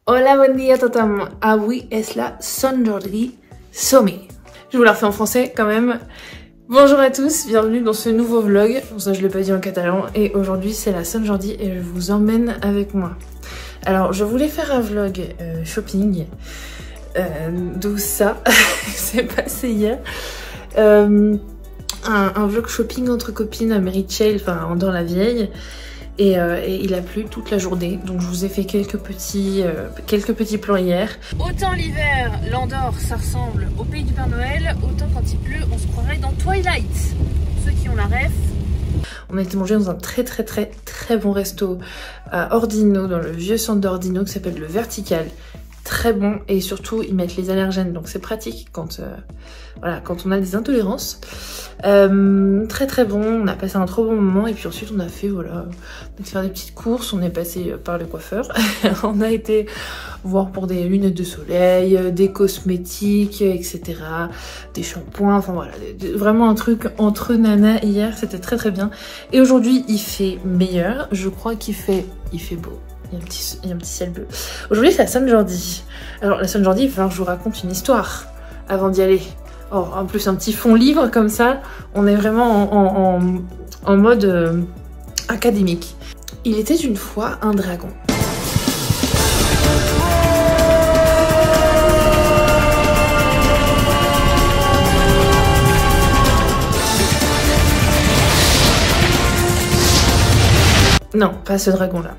Hola, buen día tothom. Avui és la Sant Jordi Sommet. Je vous la refais en français quand même. Bonjour à tous, bienvenue dans ce nouveau vlog. Bon, ça je l'ai pas dit en catalan. Et aujourd'hui c'est la Sant Jordi et je vous emmène avec moi. Alors je voulais faire un vlog shopping. D'où ça s'est passé hier. Un vlog shopping entre copines à Meritxell, enfin en Andorre-la-Vieille. Et il a plu toute la journée, donc je vous ai fait quelques petits plans hier. Autant l'hiver, l'Andorre, ça ressemble au pays du Père Noël, autant quand il pleut, on se croirait dans Twilight. Pour ceux qui ont la ref. On a été manger dans un très bon resto à Ordino, dans le vieux centre d'Ordino qui s'appelle le Vertical. Très bon, et surtout ils mettent les allergènes, donc c'est pratique quand on a des intolérances. Très bon, on a passé un trop bon moment, et puis ensuite on a fait faire des petites courses, on est passé par le coiffeur. On a été voir pour des lunettes de soleil, des cosmétiques, etc. Des shampoings, enfin voilà, vraiment un truc entre nanas hier, c'était très bien. Et aujourd'hui il fait meilleur, je crois qu'il fait beau. Il y a un petit ciel bleu. Aujourd'hui c'est la Sant Jordi. Alors la Sant Jordi, il va falloir que je vous raconte une histoire avant d'y aller. Oh, en plus un petit fond livre comme ça, on est vraiment en mode académique. Il était une fois un dragon. Non, pas ce dragon là.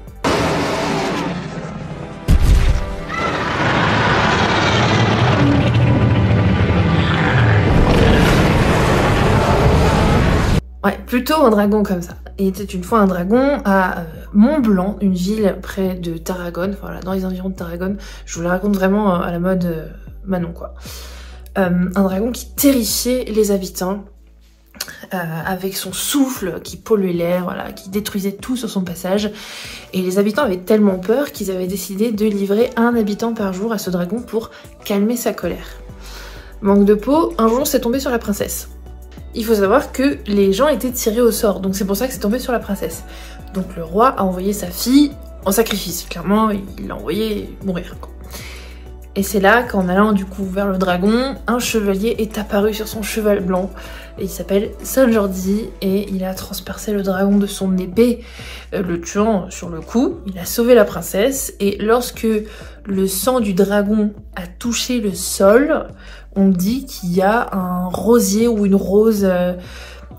Ouais, plutôt un dragon comme ça. Il était une fois un dragon à Mont-Blanc, une ville près de Tarragone, voilà, dans les environs de Tarragone. Je vous la raconte vraiment à la mode Manon, quoi. Un dragon qui terrifiait les habitants avec son souffle qui polluait l'air, voilà, qui détruisait tout sur son passage. Et les habitants avaient tellement peur qu'ils avaient décidé de livrer un habitant par jour à ce dragon pour calmer sa colère. Manque de peau, un jour c'est tombé sur la princesse. Il faut savoir que les gens étaient tirés au sort, donc c'est pour ça que c'est tombé sur la princesse. Donc le roi a envoyé sa fille en sacrifice, clairement il l'a envoyé mourir, quoi. Et c'est là qu'en allant du coup vers le dragon, un chevalier est apparu sur son cheval blanc, et il s'appelle Sant Jordi, et il a transpercé le dragon de son épée, le tuant sur le coup. Il a sauvé la princesse, et lorsque le sang du dragon a touché le sol, on dit qu'il y a un rosier ou une rose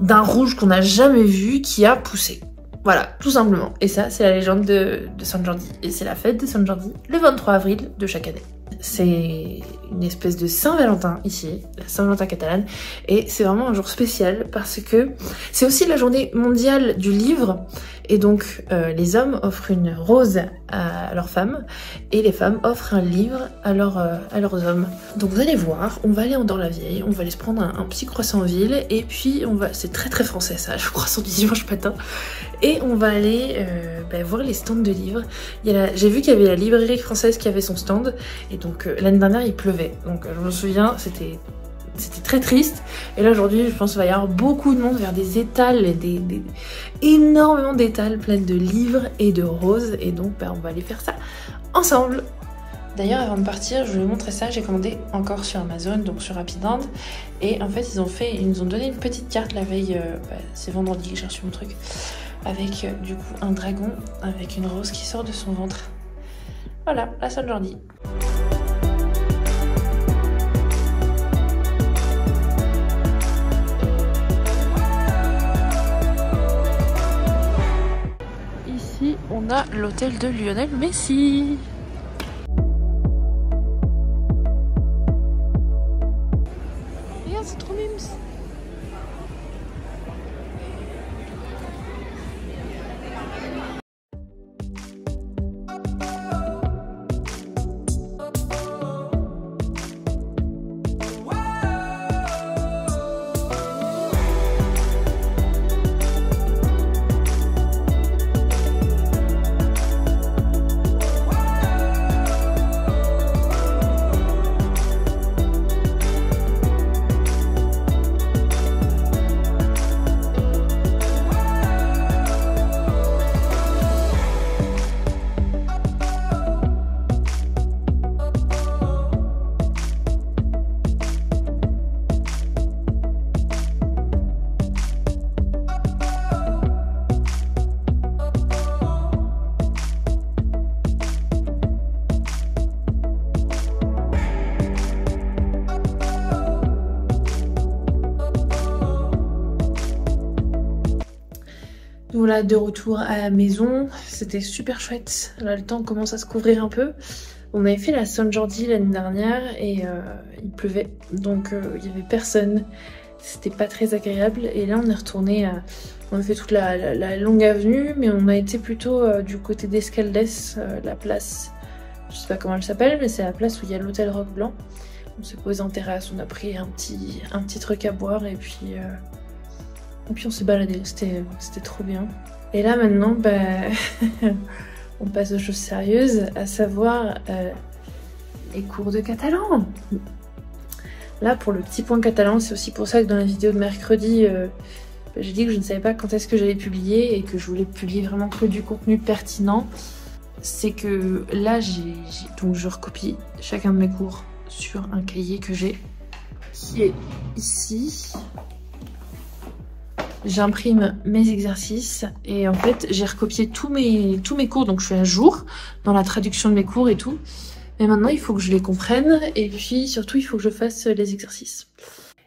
d'un rouge qu'on n'a jamais vu qui a poussé. Voilà, tout simplement. Et ça, c'est la légende de Sant Jordi. Et c'est la fête de Sant Jordi le 23 avril de chaque année. C'est une espèce de Saint-Valentin ici, la Saint-Valentin catalane, et c'est vraiment un jour spécial parce que c'est aussi la journée mondiale du livre, et donc les hommes offrent une rose à leurs femmes et les femmes offrent un livre à leurs hommes. Donc vous allez voir, on va aller en Andorre-la-Vieille, on va aller se prendre un petit croissant en ville, et puis on va, c'est très français ça, le croissant du dimanche matin, et on va aller voir les stands de livres. J'ai vu qu'il y avait la librairie française qui avait son stand, et donc l'année dernière il pleuvait, donc je me souviens, c'était très triste, et là aujourd'hui je pense qu'il va y avoir beaucoup de monde vers des étals, énormément d'étals pleines de livres et de roses, et donc on va aller faire ça ensemble. D'ailleurs avant de partir, je vais vous montrer ça, j'ai commandé encore sur Amazon, donc sur Rapidand, et en fait ils nous ont donné une petite carte la veille, c'est vendredi que j'ai reçu mon truc, avec du coup un dragon avec une rose qui sort de son ventre. Voilà, la Sant Jordi. Ici, on a l'hôtel de Lionel Messi. Regarde, c'est trop mimes. voilà, de retour à la maison, c'était super chouette. Là, le temps commence à se couvrir un peu. On avait fait la San Jordi l'année dernière et il pleuvait, donc il y avait personne. C'était pas très agréable. Et là, on est retourné, on a fait toute la longue avenue, mais on a été plutôt du côté d'Escaldes, la place, je sais pas comment elle s'appelle, mais c'est la place où il y a l'hôtel Roc Blanc. On s'est posé en terrasse, on a pris un petit truc à boire et puis on s'est baladé. C'était trop bien. Et là maintenant, on passe aux choses sérieuses, à savoir les cours de catalan. Là, pour le petit point catalan, c'est aussi pour ça que dans la vidéo de mercredi, j'ai dit que je ne savais pas quand est-ce que j'allais publier et que je voulais publier vraiment que du contenu pertinent. C'est que là, donc je recopie chacun de mes cours sur un cahier que j'ai, qui est ici. J'imprime mes exercices et en fait, j'ai recopié tous mes cours, donc je suis à jour dans la traduction de mes cours et tout. Mais maintenant, il faut que je les comprenne et puis surtout, il faut que je fasse les exercices.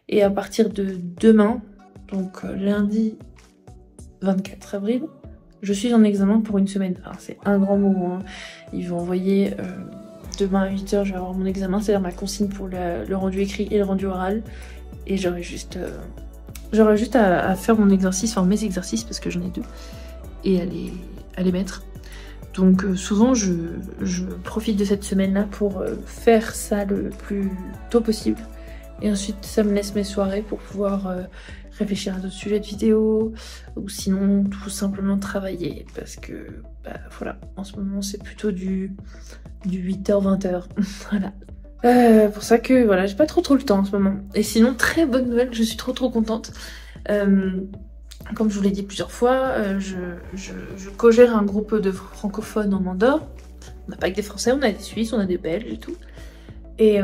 Et à partir de demain, donc lundi 24 avril, je suis en examen pour une semaine. Alors c'est un grand mot, hein. Ils vont envoyer demain à 8 h, je vais avoir mon examen, c'est-à-dire ma consigne pour le rendu écrit et le rendu oral. Et j'aurai juste à faire mon exercice, enfin mes exercices, parce que j'en ai 2, et à les mettre. Donc souvent je profite de cette semaine-là pour faire ça le plus tôt possible. Et ensuite ça me laisse mes soirées pour pouvoir réfléchir à d'autres sujets de vidéo, ou sinon tout simplement travailler. Parce que voilà, en ce moment c'est plutôt du 8h-20h. Voilà. Pour ça que voilà, j'ai pas trop le temps en ce moment. Et sinon, très bonne nouvelle, je suis trop contente. Comme je vous l'ai dit plusieurs fois, je co-gère un groupe de francophones en Andorre. On n'a pas que des Français, on a des Suisses, on a des Belges et tout. Et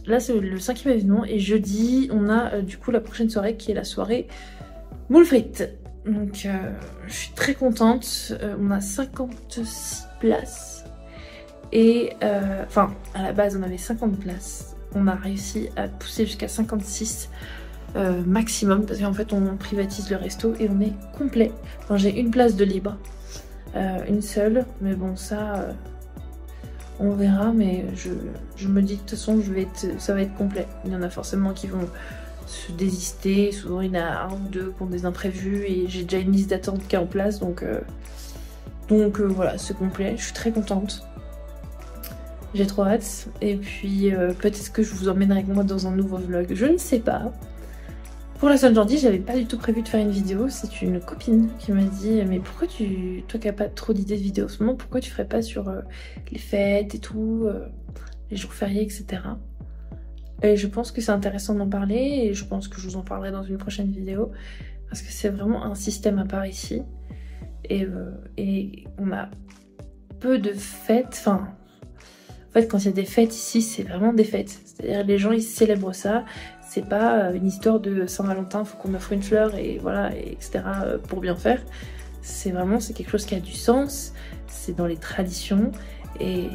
là, c'est le 5e événement. Et jeudi, on a du coup la prochaine soirée qui est la soirée moules frites. Donc, je suis très contente. On a 56 places. Et enfin, à la base, on avait 50 places. On a réussi à pousser jusqu'à 56 maximum parce qu'en fait on privatise le resto et on est complet. Enfin, j'ai une place de libre, une seule, mais bon ça on verra, mais je me dis de toute façon ça va être complet. Il y en a forcément qui vont se désister, souvent il y en a un ou deux qui ont des imprévus et j'ai déjà une liste d'attente qui est en place, donc voilà, c'est complet, je suis très contente. J'ai trop hâte, et puis peut-être que je vous emmènerai avec moi dans un nouveau vlog, je ne sais pas. Pour la San Jordi, j'avais pas du tout prévu de faire une vidéo, c'est une copine qui m'a dit « Mais pourquoi toi qui n'as pas trop d'idées de vidéos en ce moment, pourquoi tu ferais pas sur les fêtes et tout, les jours fériés, etc. » Et je pense que c'est intéressant d'en parler, et je pense que je vous en parlerai dans une prochaine vidéo, parce que c'est vraiment un système à part ici, et on a peu de fêtes, enfin... En fait, quand il y a des fêtes ici, c'est vraiment des fêtes. C'est-à-dire les gens, ils célèbrent ça. C'est pas une histoire de Saint-Valentin, faut qu'on offre une fleur et voilà, etc. pour bien faire. C'est quelque chose qui a du sens. C'est dans les traditions. Et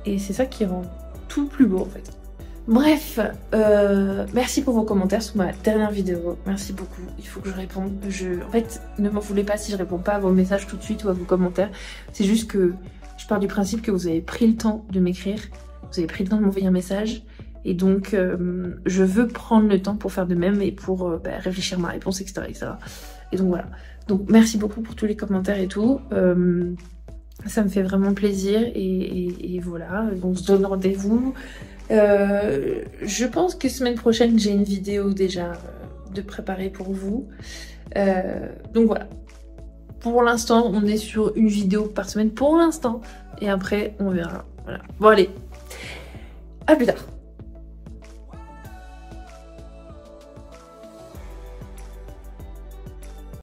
c'est ça qui rend tout plus beau, en fait. Bref, merci pour vos commentaires sur ma dernière vidéo. Merci beaucoup. Il faut que je réponde. En fait, ne m'en voulez pas si je réponds pas à vos messages tout de suite ou à vos commentaires. C'est juste que je pars du principe que vous avez pris le temps de m'écrire, vous avez pris le temps de m'envoyer un message, et donc je veux prendre le temps pour faire de même et pour réfléchir à ma réponse, etc., etc. Et donc voilà. Donc merci beaucoup pour tous les commentaires et tout. Ça me fait vraiment plaisir, et voilà. On se donne rendez-vous. Je pense que semaine prochaine, j'ai une vidéo déjà de préparer pour vous. Donc voilà. Pour l'instant, on est sur une vidéo par semaine pour l'instant. Et après, on verra. Voilà. Bon, allez. À plus tard.